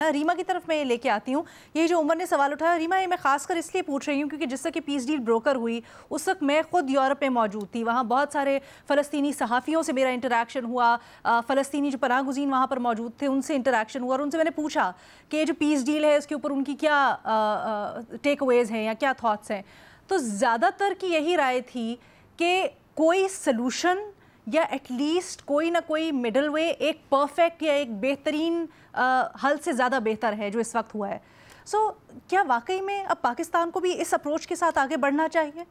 रीमा की तरफ मैं ये लेके आती हूँ। ये जो उमर ने सवाल उठाया, रीमा, ये मैं खासकर इसलिए पूछ रही हूँ क्योंकि जिस की पीस डील ब्रोकर हुई उस वक्त मैं खुद यूरोप में मौजूद थी। वहाँ बहुत सारे फ़लस्तीनी सहाफ़ियों से मेरा इंटरेक्शन हुआ, फ़लस्तीनी जो पनाह गुज़ीन वहाँ पर मौजूद थे उनसे इंटरेक्शन हुआ और उनसे मैंने पूछा कि ये जो पीस डील है इसके ऊपर उनकी क्या टेक अवेज़ हैं या क्या थाट्स हैं। तो ज़्यादातर की यही राय थी कि कोई सलूशन या एटलीस्ट कोई ना कोई मिडल वे, एक परफेक्ट या एक बेहतरीन हल से ज़्यादा बेहतर है जो इस वक्त हुआ है। क्या वाकई में अब पाकिस्तान को भी इस अप्रोच के साथ आगे बढ़ना चाहिए?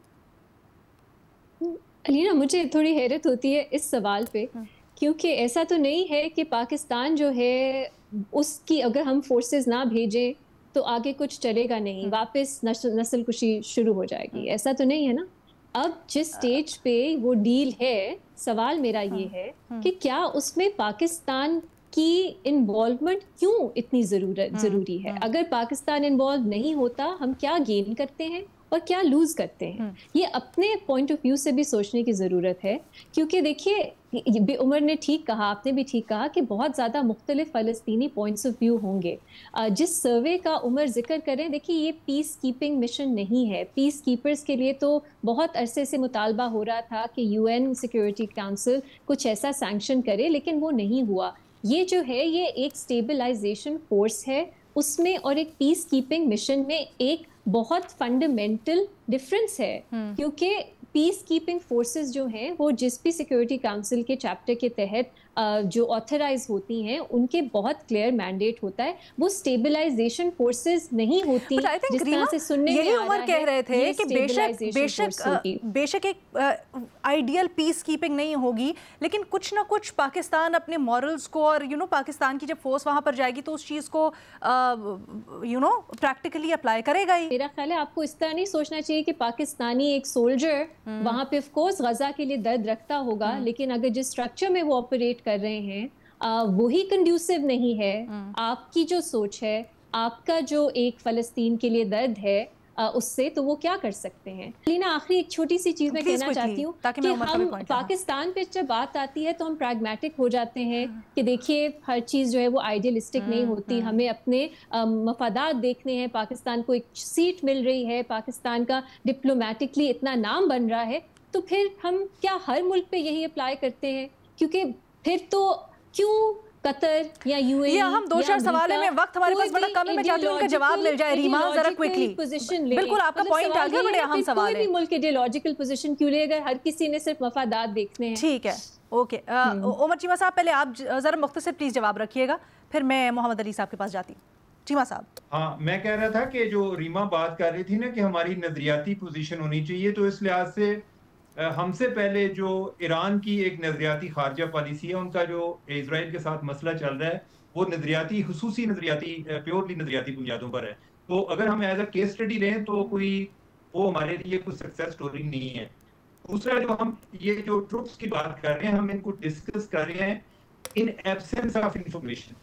अलीना, मुझे थोड़ी हैरत होती है इस सवाल पे, क्योंकि ऐसा तो नहीं है कि पाकिस्तान जो है उसकी अगर हम फोर्सेस ना भेजें तो आगे कुछ चलेगा नहीं, वापस नस्ल कुशी शुरू हो जाएगी। ऐसा तो नहीं है ना। अब जिस स्टेज पे वो डील है, सवाल मेरा ये है कि क्या उसमें पाकिस्तान की इन्वॉल्वमेंट क्यों इतनी जरूरी है। अगर पाकिस्तान इन्वॉल्व नहीं होता, हम क्या गेन करते हैं और क्या लूज करते हैं, ये अपने पॉइंट ऑफ व्यू से भी सोचने की जरूरत है। क्योंकि देखिए, उमर ने ठीक कहा, आपने भी ठीक कहा कि बहुत ज्यादा मुख्तलिफ फ़लस्तीनी पॉइंट्स ऑफ व्यू होंगे। जिस सर्वे का उमर जिक्र करें, देखिए ये पीस कीपिंग मिशन नहीं है। पीस कीपर्स के लिए तो बहुत अरसे से मुतालबा हो रहा था कि UN सिक्योरिटी काउंसिल कुछ ऐसा सैंक्शन करे, लेकिन वो नहीं हुआ। ये जो है ये एक स्टेबलाइजेशन फोर्स है, उसमें और एक पीस कीपिंग मिशन में एक बहुत फंडामेंटल डिफरेंस है। क्योंकि पीस कीपिंग फोर्सेस जो हैं वो जिस भी सिक्योरिटी काउंसिल के चैप्टर के तहत जो ऑथराइज होती हैं उनके बहुत क्लियर मैंडेट होता है। वो स्टेबलाइजेशन फोर्सेस नहीं होती जिस तरह से सुनने में आ उमर कह रहे थे कि बेशक एक आइडियल पीस कीपिंग नहीं होगी, लेकिन कुछ ना कुछ पाकिस्तान अपने मॉरल्स को और पाकिस्तान की जब फोर्स वहां पर जाएगी तो उस चीज को प्रैक्टिकली अप्लाई करेगा ही। मेरा ख्याल है आपको इस तरह नहीं सोचना चाहिए कि पाकिस्तानी एक सोल्जर वहां पे ऑफ कोर्स गजा के लिए दर्द रखता होगा, लेकिन अगर जिस स्ट्रक्चर में वो ऑपरेट कर रहे हैं वही कंड्यूसिव नहीं है। आपकी जो सोच है, आपका जो एक फलस्तीन के लिए दर्द है उससे, तो वो क्या कर सकते हैं। लीना, आखिरी एक छोटी सी चीज मैं कहना चाहती हूँ कि हम पाकिस्तान पे जब बात आती है तो हम प्रैग्मेटिक हो जाते हैं कि देखिए हर चीज जो है वो आइडियलिस्टिक नहीं होती। हमें अपने मफादात देखने हैं। पाकिस्तान को एक सीट मिल रही है, पाकिस्तान का डिप्लोमेटिकली इतना नाम बन रहा है, तो फिर हम क्या हर मुल्क पे यही अप्लाई करते हैं? क्योंकि फिर तो क्यों कतर या यूएई, हम दो चार सवाल में वक्त हमारे पास बड़ा कम है, मैं चाहती हूं उनका जवाब मिल जाए। रीमा, जरा क्विकली पोजीशन ले। बिल्कुल आपका पॉइंट आ गया, बड़े अहम सवाल है। कोई भी मुल्क आइडियोलॉजिकल पोजीशन क्यों ले अगर हर किसी ने सिर्फ मफादात देखने हैं? ठीक है, ओके। उमर चीमा साहब, पहले आप जरा मुख्तसर प्लीज जवाब रखिएगा, फिर मैं मोहम्मद अली साहब के पास जाती हूँ। चीमा साहब। हाँ, मैं कह रहा था कि जो रीमा बात कर रही थी ना कि हमारी नजरियाती पोजीशन होनी चाहिए, तो इस लिहाज से हमसे पहले जो ईरान की एक नजरियाती खारजा पॉलिसी है, उनका जो इजराइल के साथ मसला चल रहा है वो नजरियाती, हुसूसी नजरियाती, प्योरली नजरियाती बुनियादों पर है। तो अगर हम एज अ केस स्टडी लें तो वो हमारे लिए कोई सक्सेस स्टोरी नहीं है। दूसरा, जो हम ये जो ट्रुथ्स की बात कर रहे हैं, हम इनको डिस्कस कर रहे हैं इन एब्सेंस ऑफ इंफॉर्मेशन,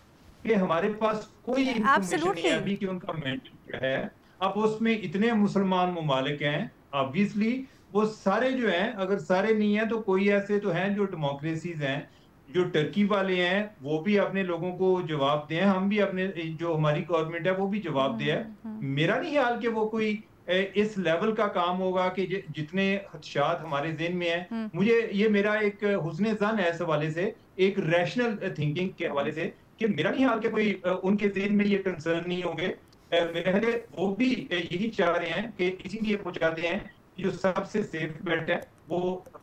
कि हमारे पास कोई इंफॉर्मेशन नहीं है अभी कि उनका मेंटल क्या है। अब उसमें इतने मुसलमान ममालिक हैं, ऑब्वियसली वो सारे जो हैं, अगर सारे नहीं हैं तो कोई ऐसे तो हैं जो डेमोक्रेसीज हैं, जो टर्की वाले हैं वो भी अपने लोगों को जवाब दें, हम भी अपने जो हमारी गवर्नमेंट है वो भी जवाब दे। मेरा नहीं ख्याल कि वो कोई इस लेवल का काम होगा कि जितने खदशात हमारे ज़हन में है। मुझे ये मेरा एक हुस्न ज़न है इस हवाले से, एक रैशनल थिंकिंग के हवाले से, कि मेरा नहीं ख्याल कि कोई उनके ज़हन में ये कंसर्न नहीं होंगे। मेरे ख्याल वो भी यही चाह रहे हैं कि इसीलिए वो चाहते हैं जो सबसे सेफ बेट है वो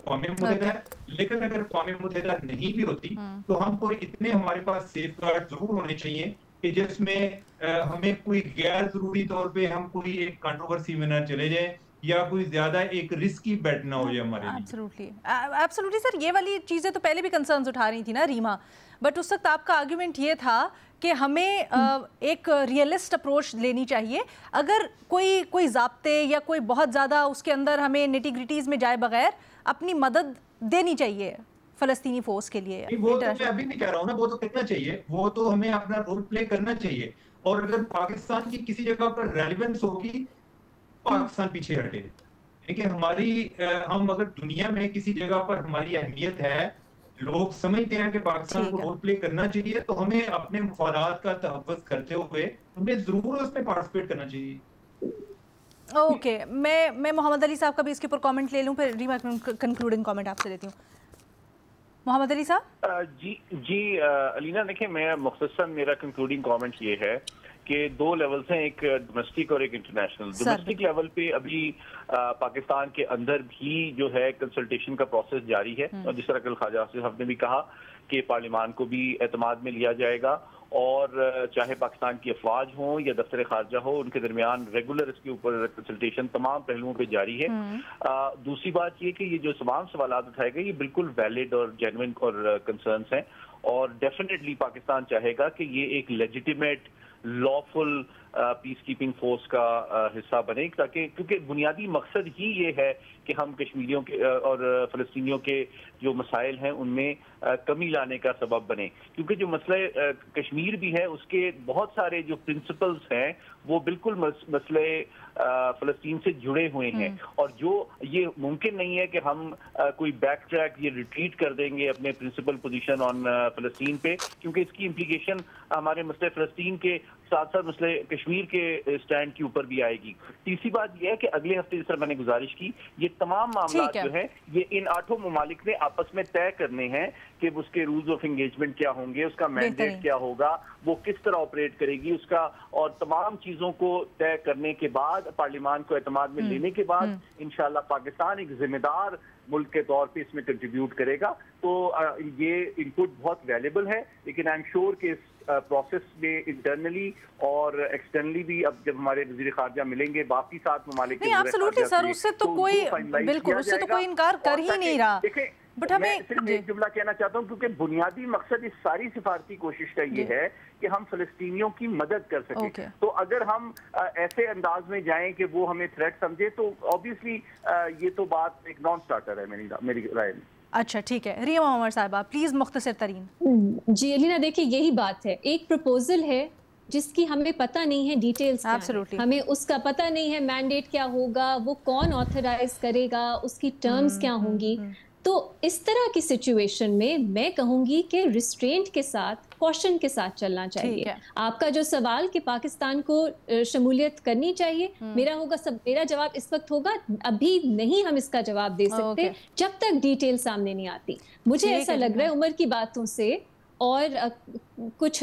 क़ौम मुत्तहिदा है। लेकिन अगर क़ौम मुत्तहिदा नहीं भी होती तो हमको इतने हमारे पास सेफ गार्ड जरूर होने चाहिए कि जिसमें हमें कोई गैर जरूरी तौर पे हम कोई एक कंट्रोवर्सी में ना चले जाए या कोई ज्यादा एक रिस्की बेट ना हो जाए हमारे लिए। एब्सोल्युटली सर, ये वाली चीजें तो पहले भी कंसर्न्स उठा रही थी ना रीमा, बट उस वक्त आपका आर्गुमेंट ये था कि हमें एक रियलिस्ट अप्रोच लेनी चाहिए। अगर कोई ज़ाब्ते या कोई बहुत ज़्यादा उसके अंदर हमें निटी ग्रिटीज़ में जाए बगैर अपनी मदद देनी चाहिए फ़लस्तीनी फोर्स के लिए। वो तो मैं अभी भी कह रहा हूँ ना, वो तो करना चाहिए, वो तो हमें अपना रोल प्ले करना चाहिए। और अगर पाकिस्तान की किसी जगह पर रेलिवेंस होगी, पाकिस्तान पीछे हटे। देखिए हम अगर दुनिया में किसी जगह पर हमारी अहमियत है लोग समझते हैं कि पाकिस्तान को रोल प्ले करना चाहिए, तो हमें अपने मुफादात का तहफ़्फ़ुज़ करते हुए हमें ज़रूर उसमें पार्टिसिपेट करना चाहिए। ओके, मैं मोहम्मद अली साहब का भी इसके ऊपर कमेंट ले लूं, फिर रीमा कंक्लूडिंग कमेंट आपसे लेती हूँ। मोहम्मद अली साहब। जी अलीना, देखिए मैं मुख्तसर मेरा कंक्लूडिंग कमेंट ये है कि दो लेवल्स हैं, एक डोमेस्टिक और एक इंटरनेशनल। डोमेस्टिक लेवल पे अभी पाकिस्तान के अंदर भी जो है कंसल्टेशन का प्रोसेस जारी है, और जिस तरह कल ख्वाजा आसिफ साहब ने भी कहा कि पार्लियामान को भी एतमाद में लिया जाएगा, और चाहे पाकिस्तान की अफवाज हो या दफ्तर खारजा हो, उनके दरमियान रेगुलर इसके ऊपर कंसल्टेशन तमाम पहलुओं पे जारी है। दूसरी बात ये कि ये जो तमाम सवाल उठाए गए ये बिल्कुल वैलिड और जेन्युइन और कंसर्न्स हैं, और डेफिनेटली पाकिस्तान चाहेगा कि ये एक legitimate lawful peace keeping force का हिस्सा बने, ताकि क्योंकि बुनियादी मकसद ही ये है कि हम कश्मीरियों के और फ़लस्तीनियों के जो मसाइल हैं उनमें कमी लाने का सबब बने, क्योंकि जो मसले कश्मीर भी है उसके बहुत सारे जो प्रिंसिपल्स हैं वो बिल्कुल मसले फ़लस्तीन से जुड़े हुए हैं, और जो ये मुमकिन नहीं है कि हम कोई बैक ट्रैक ये रिट्रीट कर देंगे अपने प्रिंसिपल पोजीशन ऑन फ़लस्तीन पे, क्योंकि इसकी इम्प्लीकेशन हमारे मसले फ़लस्तीन के साथ साथ मसले कश्मीर के स्टैंड के ऊपर भी आएगी। तीसरी बात यह है कि अगले हफ्ते जिस तरह मैंने गुजारिश की, ये तमाम मामला जो है ये इन 8 ममालिक ने आपस में तय करने हैं कि उसके रूल्स ऑफ एंगेजमेंट क्या होंगे, उसका मैंडेट क्या होगा, वो किस तरह ऑपरेट करेगी उसका, और तमाम चीजों को तय करने के बाद पार्लियामान को एतमाद में लेने के बाद इंशाल्लाह पाकिस्तान एक जिम्मेदार मुल्क के तौर पे इसमें कंट्रीब्यूट करेगा। तो ये इनपुट बहुत वैल्यूएबल है, लेकिन आई एम श्योर कि इस प्रोसेस में इंटरनली और एक्सटर्नली भी अब जब हमारे वज़ीर खारजा मिलेंगे बाकी 7 ममालिक नहीं, एब्सोल्युटली सर, उससे तो कोई बिल्कुल उससे तो कोई इनकार कर ही नहीं रहा। बट हमें सिर्फ एक जुमला कहना चाहता हूँ, क्योंकि बुनियादी मकसद इस सारी सिफारती कोशिश का ये है कि हम फ़लस्तीनियों की मदद कर सकें। तो अगर हम ऐसे अंदाज में जाएं कि वो हमें थ्रेट समझे, तो ऑब्वियसली ये तो बात एक नॉन स्टार्टर है मेरी राय में। अच्छा ठीक है, रिया उमर साहिबा प्लीज मुख्तसर तरीन। जी अलीना, देखिए यही बात है, एक प्रपोजल है जिसकी हमें पता नहीं है डिटेल्स, हमें उसका पता नहीं है मैंडेट क्या होगा, वो कौन ऑथराइज करेगा, उसकी टर्म्स क्या होंगी। तो इस तरह की सिचुएशन में मैं कहूंगी कि रिस्ट्रेंट के साथ, कॉशन के साथ चलना चाहिए। आपका जो सवाल कि पाकिस्तान को शमूलियत करनी चाहिए, मेरा जवाब इस वक्त होगा अभी नहीं हम इसका जवाब दे सकते जब तक डिटेल सामने नहीं आती। मुझे ऐसा लग रहा है उमर की बातों से और कुछ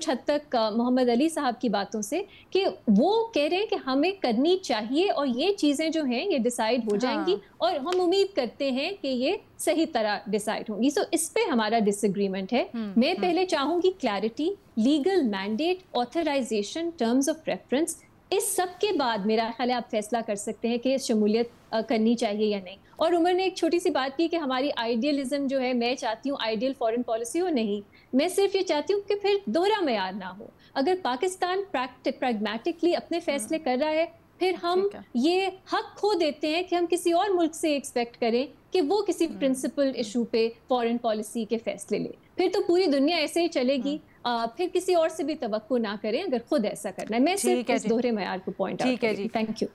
हद तक मोहम्मद अली साहब की बातों से कि वो कह रहे हैं कि हमें करनी चाहिए और ये चीज़ें जो हैं ये डिसाइड हो जाएंगी, और हम उम्मीद करते हैं कि ये सही तरह डिसाइड होंगी। सो इस पे हमारा डिसएग्रीमेंट है। मैं पहले चाहूँगी clarity, legal mandate, authorisation, terms of reference, इस सब के बाद मेरा ख्याल है आप फैसला कर सकते हैं कि शमूलियत करनी चाहिए या नहीं। और उमर ने एक छोटी सी बात की कि हमारी आइडियलिज्म जो है, मैं चाहती हूँ आइडियल फॉरेन पॉलिसी हो, नहीं, मैं सिर्फ ये चाहती हूँ कि फिर दोहरा मयार ना हो। अगर पाकिस्तान प्रैग्मेटिकली अपने फैसले कर रहा है, फिर हम ये हक खो देते हैं कि हम किसी और मुल्क से एक्सपेक्ट करें कि वो किसी प्रिंसिपल इशू पे फॉरेन पॉलिसी के फैसले ले, फिर तो पूरी दुनिया ऐसे ही चलेगी। फिर किसी और से भी तवक्को ना करें अगर खुद ऐसा करना है। मैं सिर्फ इस दोहरे मयार को पॉइंट आउट करूंगी। Thank you.